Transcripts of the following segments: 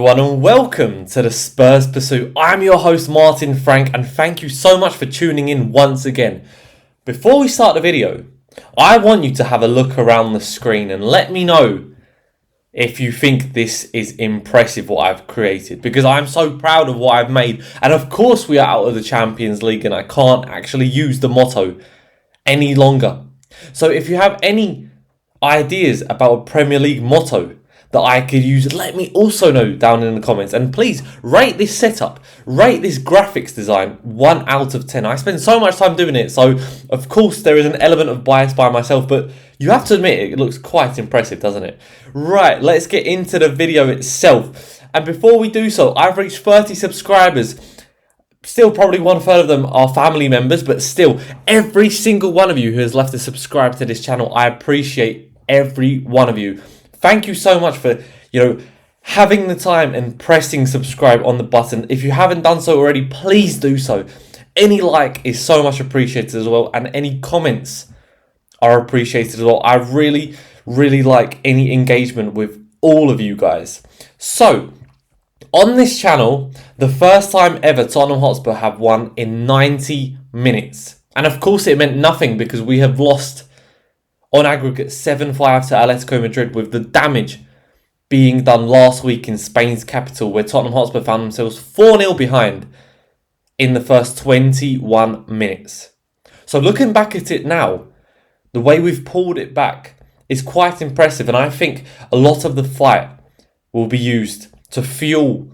everyone and welcome to the Spurs Pursuit. I'm your host Martin Frank and thank you so much for tuning in once again. Before we start the video, I want you to have a look around the screen and let me know if you think this is impressive what I've created, because I'm so proud of what I've made. And of course we are out of the Champions League and I can't actually use the motto any longer. So if you have any ideas about a Premier League motto that I could use, let me also know down in the comments. And please rate this setup, rate this graphics design 1 out of 10. I spend so much time doing it, so of course there is an element of bias by myself, but you have to admit it looks quite impressive, doesn't it? Right, let's get into the video itself. And before we do so, I've reached 30 subscribers. Still probably 1/3 of them are family members, but still, every single one of you who has left a subscribe to this channel, I appreciate every one of you. Thank you so much for, having the time and pressing subscribe on the button. If you haven't done so already, please do so. Any like is so much appreciated as well, and any comments are appreciated as well. I really, really like any engagement with all of you guys. So, on this channel, the first time ever Tottenham Hotspur have won in 90 minutes. And of course it meant nothing because we have lost on aggregate 7-5 to Atletico Madrid, with the damage being done last week in Spain's capital, where Tottenham Hotspur found themselves 4-0 behind in the first 21 minutes. So looking back at it now, the way we've pulled it back is quite impressive, and I think a lot of the fight will be used to fuel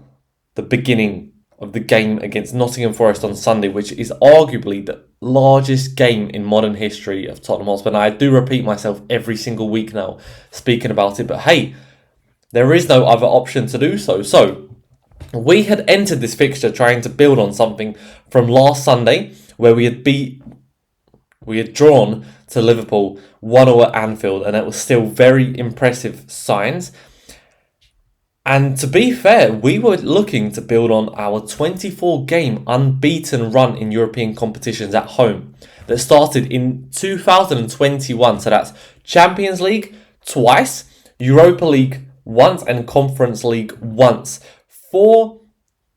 the beginning of the game against Nottingham Forest on Sunday, which is arguably the largest game in modern history of Tottenham Hotspur. And I do repeat myself every single week now speaking about it, but hey, there is no other option to do so. So we had entered this fixture trying to build on something from last Sunday, where we had drawn to Liverpool 1-0 at Anfield, and it was still very impressive signs. And to be fair, we were looking to build on our 24-game unbeaten run in European competitions at home that started in 2021. So that's Champions League twice, Europa League once, and Conference League once. 4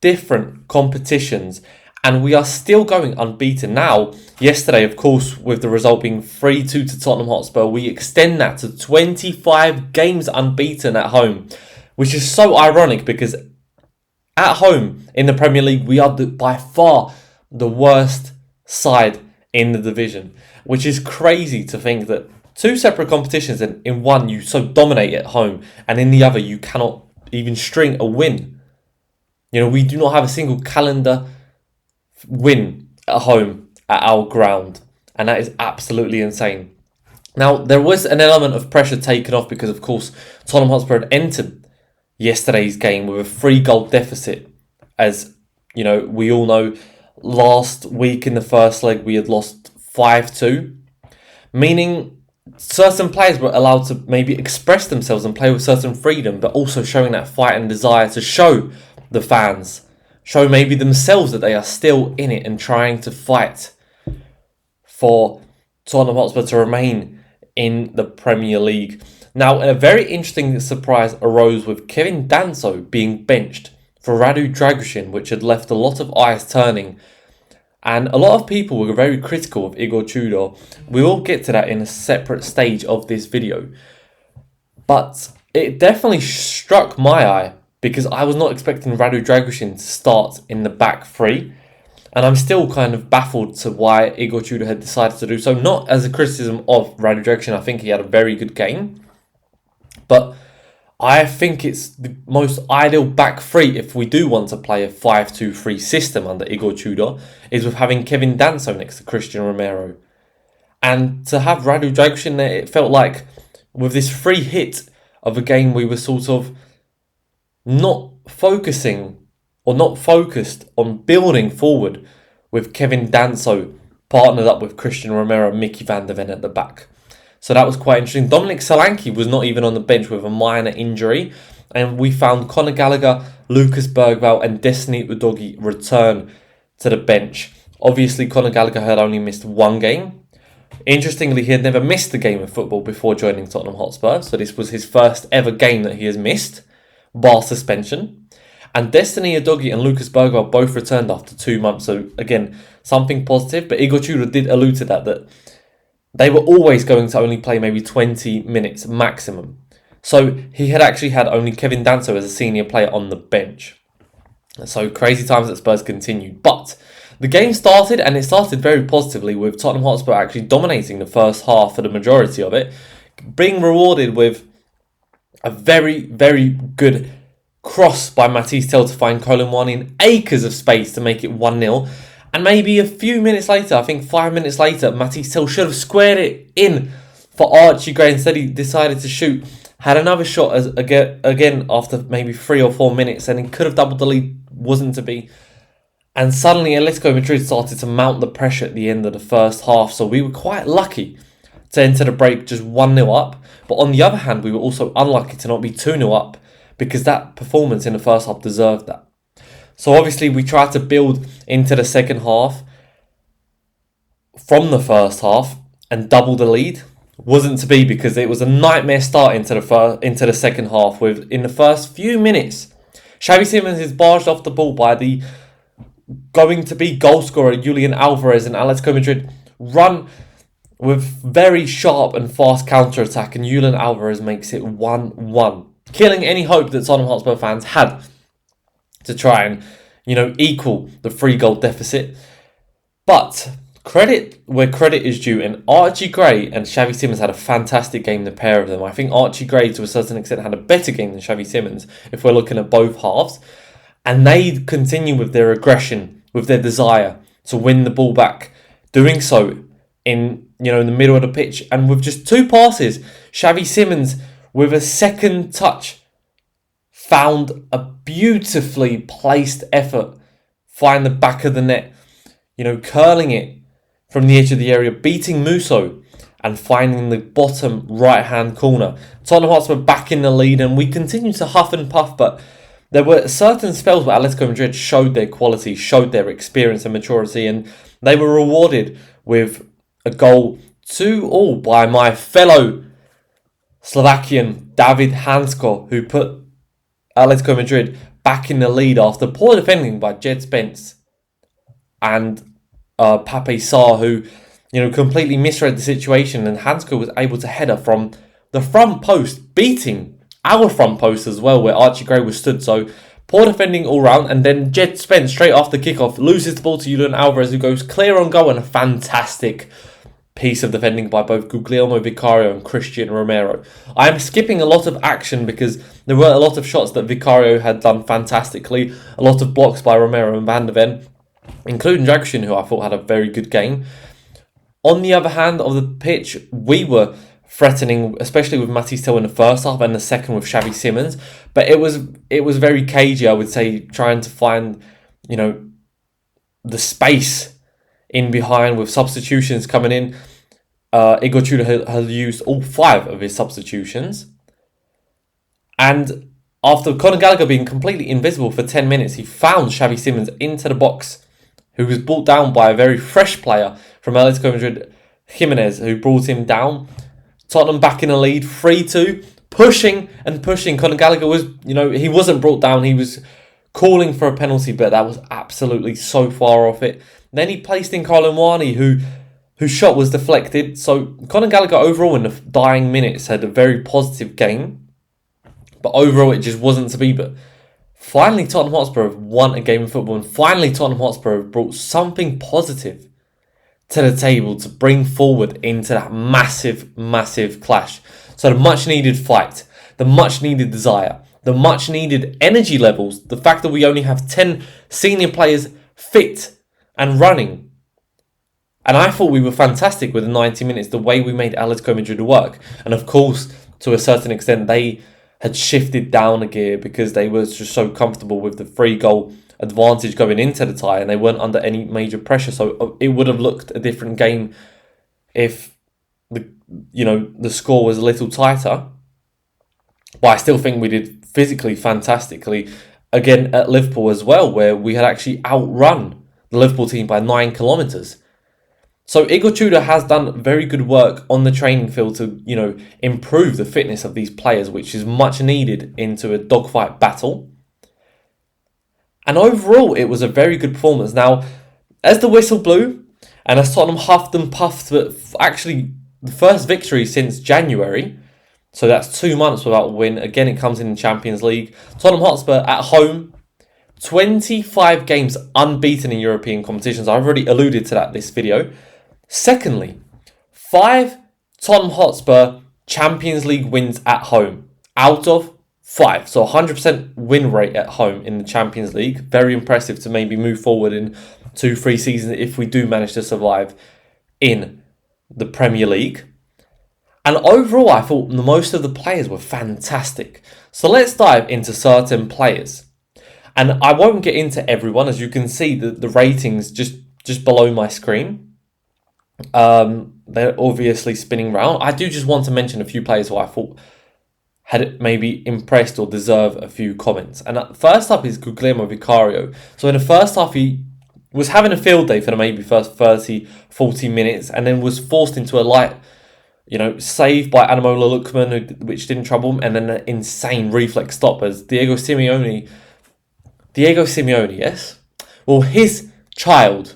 different competitions, and we are still going unbeaten. Now, yesterday, of course, with the result being 3-2 to Tottenham Hotspur, we extend that to 25 games unbeaten at home, which is so ironic because at home in the Premier League, we are by far the worst side in the division, which is crazy to think that 2 separate competitions, and in one you so dominate at home, and in the other you cannot even string a win. We do not have a single calendar win at home at our ground, and that is absolutely insane. Now, there was an element of pressure taken off because, of course, Tottenham Hotspur had entered yesterday's game with a 3-goal deficit. As we all know, last week in the first leg we had lost 5-2, meaning certain players were allowed to maybe express themselves and play with certain freedom, but also showing that fight and desire to show the fans, show maybe themselves that they are still in it and trying to fight for Tottenham Hotspur to remain in the Premier League. Now, a very interesting surprise arose with Kevin Danso being benched for Radu Dragusin, which had left a lot of eyes turning. And a lot of people were very critical of Igor Tudor. We will get to that in a separate stage of this video. But it definitely struck my eye because I was not expecting Radu Dragusin to start in the back 3. And I'm still kind of baffled to why Igor Tudor had decided to do so. Not as a criticism of Radu Dragusin, I think he had a very good game. But I think it's the most ideal back 3 if we do want to play a 5-2-3 system under Igor Tudor, is with having Kevin Danso next to Christian Romero. And to have Radu Dragusin there, it felt like with this free hit of a game we were sort of not focusing or not focused on building forward with Kevin Danso partnered up with Christian Romero and Mickey van der Ven at the back. So that was quite interesting. Dominic Solanke was not even on the bench with a minor injury. And we found Conor Gallagher, Lucas Bergvall and Destiny Udogie return to the bench. Obviously, Conor Gallagher had only missed 1 game. Interestingly, he had never missed a game of football before joining Tottenham Hotspur. So this was his first ever game that he has missed, bar suspension. And Destiny Udogie and Lucas Bergwall both returned after 2 months. So again, something positive. But Igor Tudor did allude to that they were always going to only play maybe 20 minutes maximum. So he had actually had only Kevin Danso as a senior player on the bench. So crazy times at Spurs continued. But the game started, and it started very positively with Tottenham Hotspur actually dominating the first half for the majority of it, being rewarded with a very, very good cross by Matisse Tel to find Colin Wan in acres of space to make it 1-0. And maybe a few minutes later, I think 5 minutes later, Matisse Tel should have squared it in for Archie Gray. Instead, he decided to shoot. Had another shot again after maybe 3 or 4 minutes, and he could have doubled the lead. Wasn't to be. And suddenly Atletico Madrid started to mount the pressure at the end of the first half. So we were quite lucky to enter the break just 1-0 up. But on the other hand, we were also unlucky to not be 2-0 up, because that performance in the first half deserved that. So obviously we tried to build into the second half from the first half and double the lead. Wasn't to be, because it was a nightmare start into the second half. With in the first few minutes, Xavi Simons is barged off the ball by the going to be goal scorer Julian Alvarez, and Atletico Madrid run with very sharp and fast counter attack, and Julian Alvarez makes it 1-1, killing any hope that Tottenham Hotspur fans had to try and equal the 3-goal deficit. But credit where credit is due, and Archie Gray and Xavi Simons had a fantastic game, the pair of them. I think Archie Gray to a certain extent had a better game than Xavi Simons if we're looking at both halves, and they continue with their aggression, with their desire to win the ball back, doing so in the middle of the pitch, and with just 2 passes, Xavi Simons with a second touch found a beautifully placed effort, find the back of the net, curling it from the edge of the area, beating Musso and finding the bottom right-hand corner. Tottenham Hotspur back in the lead, and we continue to huff and puff, but there were certain spells where Atletico Madrid showed their quality, showed their experience and maturity, and they were rewarded with a goal 2-2 by my fellow Slovakian David Hansko, who put Atletico Madrid back in the lead after poor defending by Jed Spence and Pape Sarr, who completely misread the situation, and Hansko was able to header from the front post, beating our front post as well, where Archie Gray was stood. So poor defending all round, and then Jed Spence straight after kickoff loses the ball to Julian Alvarez, who goes clear on goal, and a fantastic piece of defending by both Guglielmo Vicario and Christian Romero. I am skipping a lot of action because there were a lot of shots that Vicario had done fantastically, a lot of blocks by Romero and Van de Ven, including Dragusin, who I thought had a very good game. On the other hand of the pitch, we were threatening, especially with Matisse Tel in the first half and the second with Xavi Simons, but it was very cagey, I would say, trying to find the space in behind with substitutions coming in. Igor Tudor has used all 5 of his substitutions, and after Conor Gallagher being completely invisible for 10 minutes, he found Xavi Simons into the box, who was brought down by a very fresh player from Atletico Madrid, Jimenez, who brought him down. Tottenham back in the lead, 3-2, pushing and pushing. Conor Gallagher was, he wasn't brought down, he was calling for a penalty, but that was absolutely so far off it. Then he placed in Colin Wani, whose shot was deflected. So Conor Gallagher overall in the dying minutes had a very positive game, but overall it just wasn't to be. But finally Tottenham Hotspur have won a game of football, and finally Tottenham Hotspur have brought something positive to the table to bring forward into that massive, massive clash. So the much needed fight, the much needed desire, the much needed energy levels, the fact that we only have 10 senior players fit and running. And I thought we were fantastic with the 90 minutes, the way we made Atletico Madrid work. And of course, to a certain extent, they had shifted down a gear because they were just so comfortable with the 3-goal advantage going into the tie, and they weren't under any major pressure. So it would have looked a different game if the score was a little tighter. But I still think we did physically fantastically again at Liverpool as well, where we had actually outrun the Liverpool team by 9 kilometres. So Igor Tudor has done very good work on the training field to, improve the fitness of these players, which is much needed into a dogfight battle. And overall, it was a very good performance. Now, as the whistle blew, and as Tottenham huffed and puffed, but actually the first victory since January, so that's 2 months without a win. Again, it comes in Champions League. Tottenham Hotspur at home, 25 games unbeaten in European competitions. I've already alluded to that in this video. Secondly, 5 Tottenham Hotspur Champions League wins at home out of 5. So 100% win rate at home in the Champions League. Very impressive to maybe move forward in 2-3 seasons if we do manage to survive in the Premier League. And overall, I thought most of the players were fantastic. So let's dive into certain players. And I won't get into everyone. As you can see, the ratings just below my screen. They're obviously spinning around. I do just want to mention a few players who I thought had maybe impressed or deserve a few comments. And first up is Guglielmo Vicario. So in the first half, he was having a field day for the maybe first 30, 40 minutes, and then was forced into a light, save by Ademola Lookman, which didn't trouble him, and then an insane reflex stop as Diego Simeone, yes? Well, his child,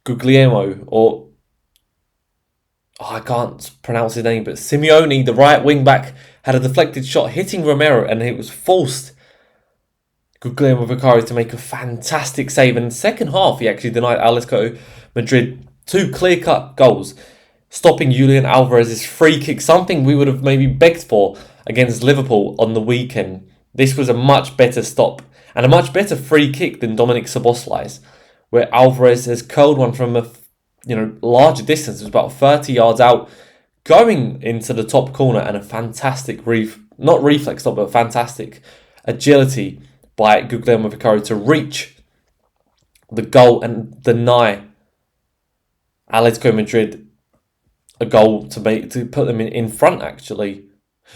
Guglielmo, I can't pronounce his name, but Simeone, the right wing back, had a deflected shot hitting Romero, and it was forced Guglielmo Vicario to make a fantastic save. And in the second half, he actually denied Atletico Madrid 2 clear-cut goals, stopping Julian Alvarez's free kick, something we would have maybe begged for against Liverpool on the weekend. This was a much better stop and a much better free kick than Dominic Szoboszlai's, where Alvarez has curled one from a larger distance. It was about 30 yards out, going into the top corner, and a fantastic not reflex stop, but fantastic agility by Guglielmo Vicario to reach the goal and deny Atletico Madrid a goal to put them in front, actually.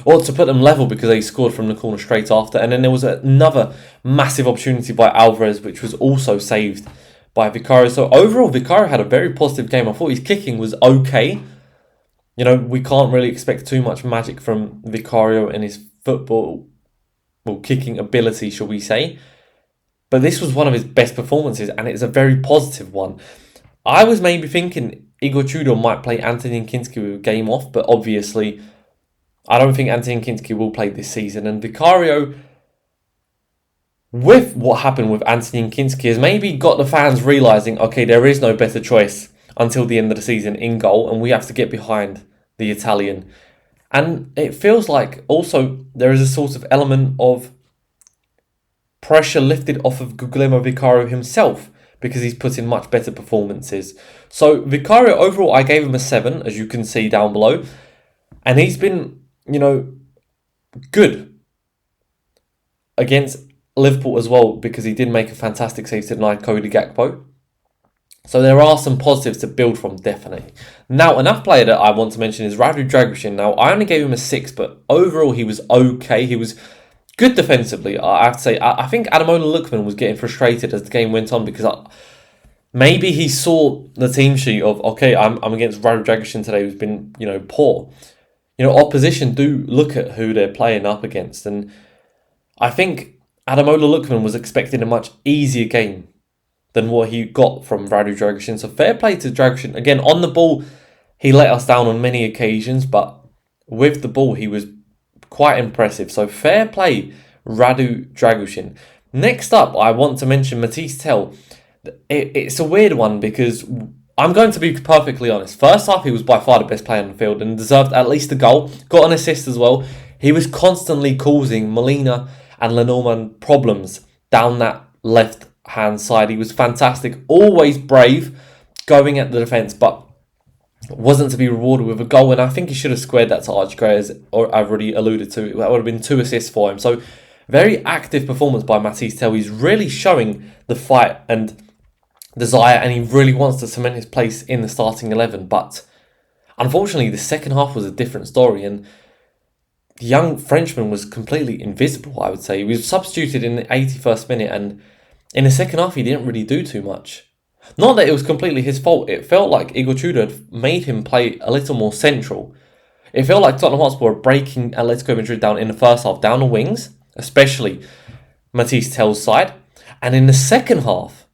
Or to put them level, because they scored from the corner straight after. And then there was another massive opportunity by Alvarez, which was also saved by Vicario. So overall, Vicario had a very positive game. I thought his kicking was okay. We can't really expect too much magic from Vicario and his kicking ability, shall we say. But this was one of his best performances, and it's a very positive one. I was maybe thinking Igor Tudor might play Anthony Kinski with a game off, but obviously I don't think Anthony Kinski will play this season. And Vicario, with what happened with Anthony Kinski, has maybe got the fans realising, okay, there is no better choice until the end of the season in goal, and we have to get behind the Italian. And it feels like also there is a sort of element of pressure lifted off of Guglielmo Vicario himself, because he's put in much better performances. So Vicario, overall, I gave him a 7, as you can see down below. And he's been, good against Liverpool as well, because he did make a fantastic save to deny Cody Gakpo. So there are some positives to build from, definitely. Now, another player that I want to mention is Radu Dragusin. Now, I only gave him a 6, but overall he was okay. He was good defensively, I have to say. I think Ademola Lookman was getting frustrated as the game went on, because maybe he saw the team sheet of, okay, I'm against Radu Dragusin today, who's been, poor. Opposition do look at who they're playing up against, and I think Ademola Lookman was expecting a much easier game than what he got from Radu Dragusin. So fair play to Dragusin. Again, on the ball, he let us down on many occasions, but with the ball, he was quite impressive. So fair play, Radu Dragusin. Next up, I want to mention Mathys Tel. It's a weird one, because I'm going to be perfectly honest. First half, he was by far the best player on the field and deserved at least a goal. Got an assist as well. He was constantly causing Molina and Lenormand problems down that left-hand side. He was fantastic. Always brave, going at the defence, but wasn't to be rewarded with a goal. And I think he should have squared that to Archie Gray, as I've already alluded to. That would have been 2 assists for him. So very active performance by Mathys Tel. He's really showing the fight and desire, and he really wants to cement his place in the starting 11. But unfortunately, the second half was a different story, and the young Frenchman was completely invisible, I would say. He was substituted in the 81st minute, and in the second half, he didn't really do too much. Not that it was completely his fault. It felt like Igor Tudor had made him play a little more central. It felt like Tottenham Hotspur were breaking Atletico Madrid down in the first half, down the wings, especially Mathys Tel's side. And in the second half,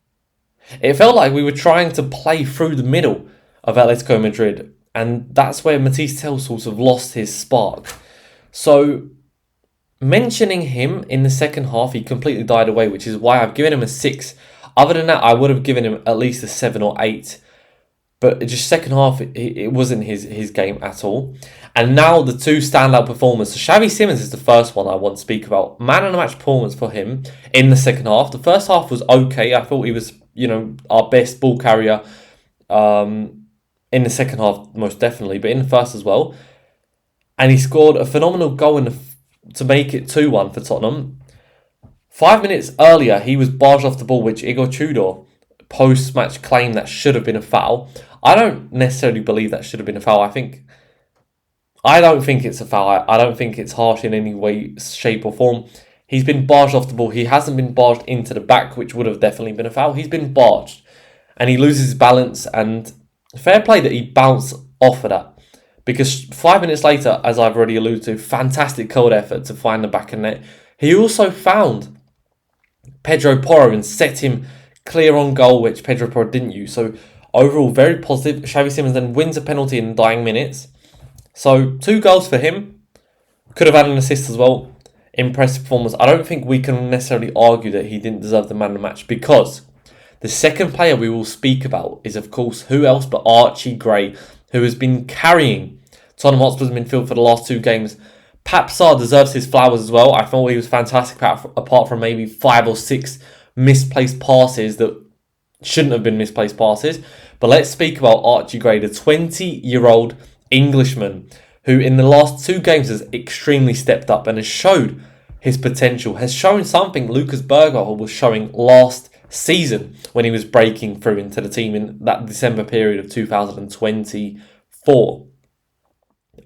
it felt like we were trying to play through the middle of Atletico Madrid. And that's where Matisse Tel sort of lost his spark. So, mentioning him in the second half, he completely died away, which is why I've given him a 6. Other than that, I would have given him at least a 7 or 8. But just second half, it wasn't his game at all. And now the two standout performers. So Xavi Simons is the first one I want to speak about. Man of the match performance for him in the second half. The first half was okay. I thought he was, our best ball carrier in the second half, most definitely. But in the first as well. And he scored a phenomenal goal to make it 2-1 for Tottenham. 5 minutes earlier, he was barged off the ball, which Igor Tudor post-match claimed that should have been a foul. I don't necessarily believe that should have been a foul. I don't think it's a foul. I don't think it's harsh in any way, shape or form. He's been barged off the ball. He hasn't been barged into the back, which would have definitely been a foul. He's been barged. And he loses his balance. And fair play that he bounced off of that. Because 5 minutes later, as I've already alluded to, fantastic cold effort to find the back of net. He also found Pedro Porro and set him clear on goal, which Pedro Porro didn't use. So overall, very positive. Xavi Simons then wins a penalty in the dying minutes. So 2 goals for him. Could have had an assist as well. Impressive performance. I don't think we can necessarily argue that he didn't deserve the man of the match, because the second player we will speak about is, of course, who else but Archie Gray, who has been carrying Tottenham Hotspur's midfield for the last 2 games. Pap Sarr deserves his flowers as well. I thought he was fantastic, apart from maybe 5 or 6 misplaced passes that shouldn't have been misplaced passes. But let's speak about Archie Gray, the 20-year-old Englishman who in the last 2 games has extremely stepped up and has showed his potential, has shown something Lucas Berger was showing last season when he was breaking through into the team in that December period of 2024.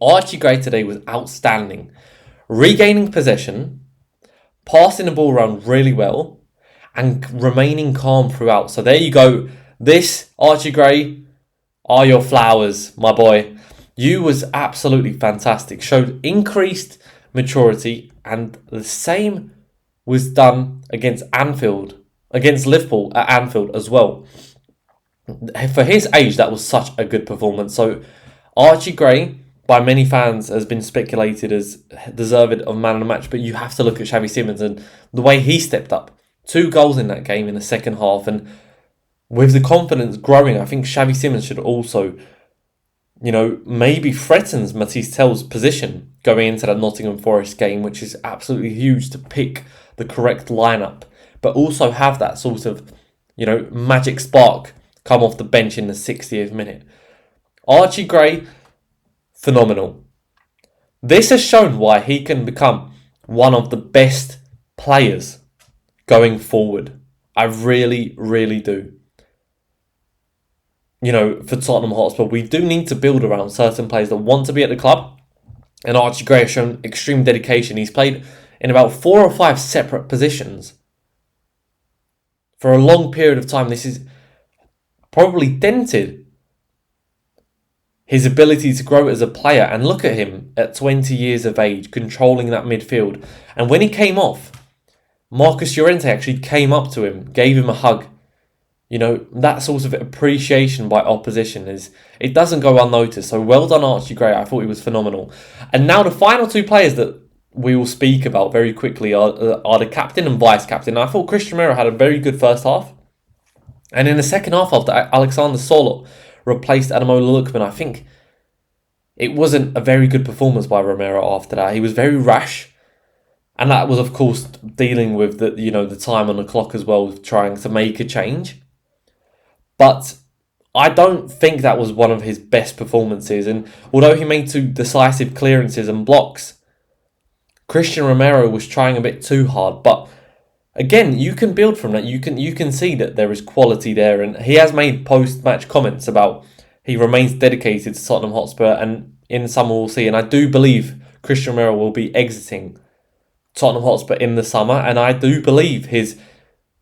Archie Gray today was outstanding, regaining possession, passing the ball around really well, and remaining calm throughout. So there you go. This, Archie Gray, are your flowers, my boy. You was absolutely fantastic. Showed increased maturity, and the same was done against Liverpool at Anfield as well. For his age, that was such a good performance. So Archie Gray, by many fans, has been speculated as deserved of man of the match, but you have to look at Xavi Simons and the way he stepped up. 2 goals in that game in the second half, and with the confidence growing, I think Xavi Simons should also, maybe threatens Matisse Tel's position going into that Nottingham Forest game, which is absolutely huge to pick the correct lineup, but also have that sort of, magic spark come off the bench in the 60th minute. Archie Gray, phenomenal. This has shown why he can become one of the best players going forward. I really, really do. For Tottenham Hotspur, we do need to build around certain players that want to be at the club. And Archie Gray has shown extreme dedication. He's played in about 4 or 5 separate positions for a long period of time. This is probably dented his ability to grow as a player. And look at him at 20 years of age, controlling that midfield. And when he came off, Marcus Llorente actually came up to him, gave him a hug. That sort of appreciation by opposition it doesn't go unnoticed. So well done, Archie Gray. I thought he was phenomenal. And now the final 2 players that we will speak about very quickly are the captain and vice captain. I thought Christian Romero had a very good first half. And in the second half, after Alexander Sørloth replaced Ademola Lookman, I think it wasn't a very good performance by Romero after that. He was very rash. And that was, of course, dealing with the time on the clock as well, trying to make a change. But I don't think that was one of his best performances. And although he made 2 decisive clearances and blocks, Christian Romero was trying a bit too hard. But again, you can build from that. You can see that there is quality there. And he has made post-match comments about he remains dedicated to Tottenham Hotspur. And in summer we'll see. And I do believe Christian Romero will be exiting Tottenham Hotspur in the summer. And I do believe his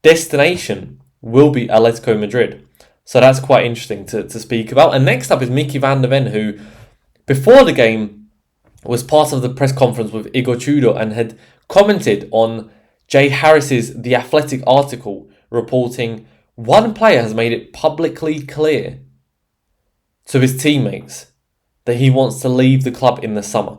destination will be Atletico Madrid. So that's quite interesting to speak about. And next up is Mickey van der Ven, who, before the game, was part of the press conference with Igor Tudor and had commented on Jay Harris's The Athletic article reporting one player has made it publicly clear to his teammates that he wants to leave the club in the summer.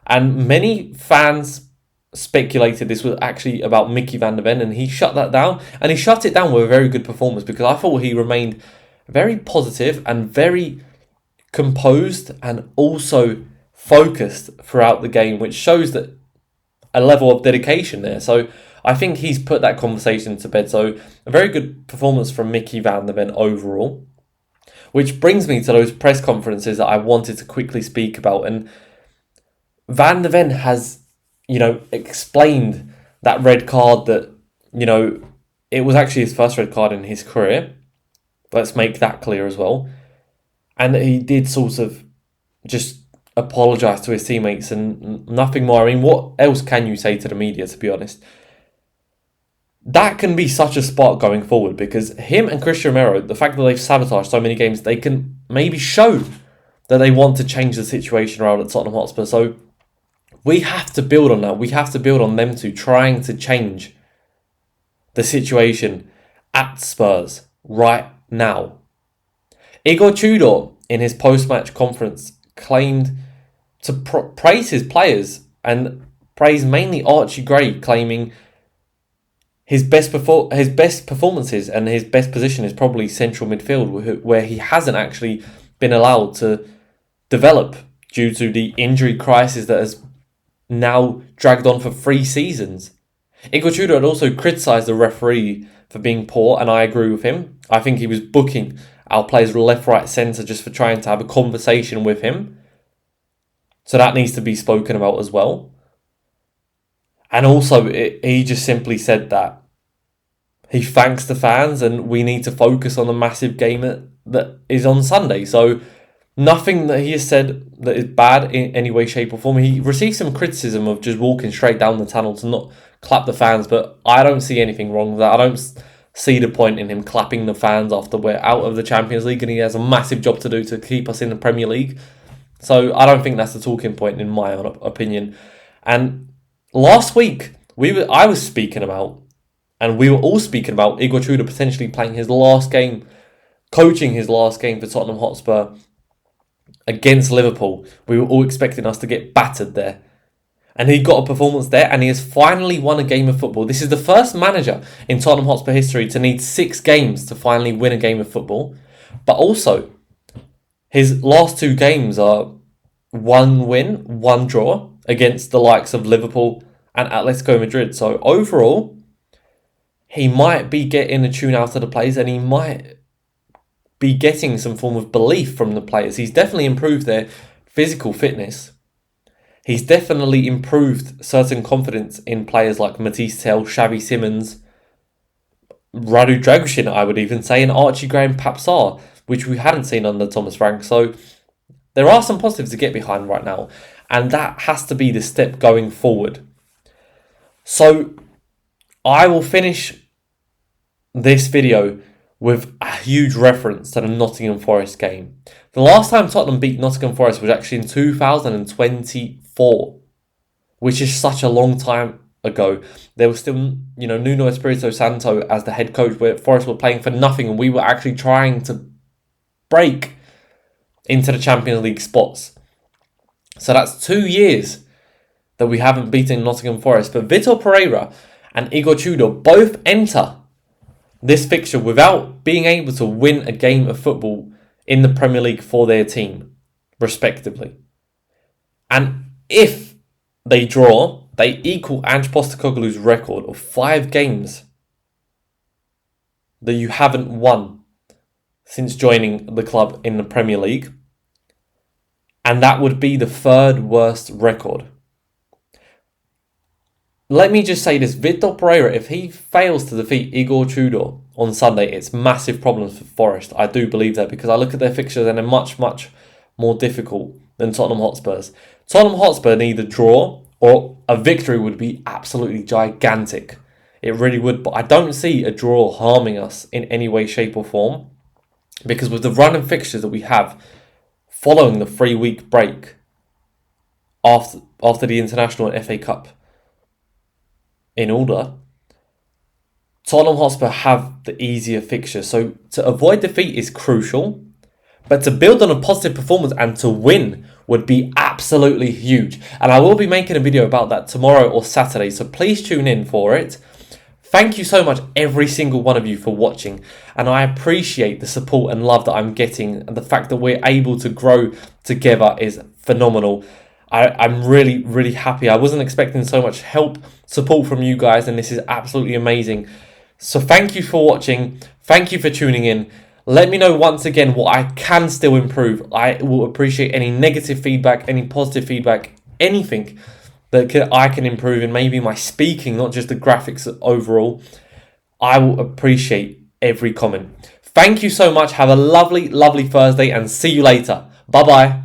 And many fans speculated this was actually about Mickey van der Ven, and he shut that down. And he shut it down with a very good performance, because I thought he remained very positive and very composed and also focused throughout the game, which shows that a level of dedication there. So I think he's put that conversation to bed. So a very good performance from Mickey van der Ven overall. Which brings me to those press conferences that I wanted to quickly speak about. And Van der Ven has, explained that red card that, it was actually his first red card in his career. Let's make that clear as well. And that he did sort of just apologise to his teammates and nothing more. I mean, what else can you say to the media, to be honest? That can be such a spark going forward, because him and Christian Romero, the fact that they've sabotaged so many games, they can maybe show that they want to change the situation around at Tottenham Hotspur. So we have to build on that. We have to build on them two trying to change the situation at Spurs right now. Igor Tudor, in his post-match conference, claimed to praise his players and praise mainly Archie Gray, claiming his best performances and his best position is probably central midfield, where he hasn't actually been allowed to develop due to the injury crisis that has now dragged on for 3 seasons. Igor Tudor had also criticised the referee for being poor, and I agree with him. I think he was booking our players left, right, centre just for trying to have a conversation with him. So that needs to be spoken about as well. And also, he just simply said that he thanks the fans and we need to focus on the massive game that is on Sunday. So nothing that he has said that is bad in any way, shape or form. He received some criticism of just walking straight down the tunnel to not clap the fans, but I don't see anything wrong with that. I don't see the point in him clapping the fans after we're out of the Champions League and he has a massive job to do to keep us in the Premier League. So I don't think that's the talking point in my own opinion. And last week, I was speaking about, and we were all speaking about Igor Tudor potentially playing his last game, coaching his last game for Tottenham Hotspur against Liverpool. We were all expecting us to get battered there. And he got a performance there, and he has finally won a game of football. This is the first manager in Tottenham Hotspur history to need 6 games to finally win a game of football. But also, his last 2 games are 1 win, 1 draw against the likes of Liverpool and Atletico Madrid. So overall, he might be getting a tune out of the players, and he might be getting some form of belief from the players. He's definitely improved their physical fitness. He's definitely improved certain confidence in players like Matisse Tell, Xavi Simons, Radu Dragusin, I would even say, and Archie Gray and Papsar, which we hadn't seen under Thomas Frank. So there are some positives to get behind right now, and that has to be the step going forward. So I will finish this video with a huge reference to the Nottingham Forest game. The last time Tottenham beat Nottingham Forest was actually in 2024, which is such a long time ago. There was still, Nuno Espirito Santo as the head coach, where Forest were playing for nothing, and we were actually trying to break into the Champions League spots. So that's 2 years that we haven't beaten Nottingham Forest. But Vitor Pereira and Igor Tudor both enter this fixture without being able to win a game of football in the Premier League for their team, respectively. And if they draw, they equal Ange Postecoglou's record of 5 games that you haven't won since joining the club in the Premier League. And that would be the 3rd worst record. Let me just say this, Vitor Pereira, if he fails to defeat Igor Tudor on Sunday, it's massive problems for Forest. I do believe that, because I look at their fixtures and they're much, much more difficult than Tottenham Hotspur's. Tottenham Hotspur need a draw, or a victory would be absolutely gigantic. It really would, but I don't see a draw harming us in any way, shape or form, because with the run of fixtures that we have following the 3-week break after the International and FA Cup, in order, Tottenham Hotspur have the easier fixture. So to avoid defeat is crucial, but to build on a positive performance and to win would be absolutely huge. And I will be making a video about that tomorrow or Saturday, so please tune in for it. Thank you so much, every single one of you, for watching. And I appreciate the support and love that I'm getting. And the fact that we're able to grow together is phenomenal. I'm really, really happy. I wasn't expecting so much help, support from you guys, and this is absolutely amazing. So thank you for watching. Thank you for tuning in. Let me know once again what I can still improve. I will appreciate any negative feedback, any positive feedback, anything that I can improve in, maybe my speaking, not just the graphics overall. I will appreciate every comment. Thank you so much. Have a lovely, lovely Thursday and see you later. Bye-bye.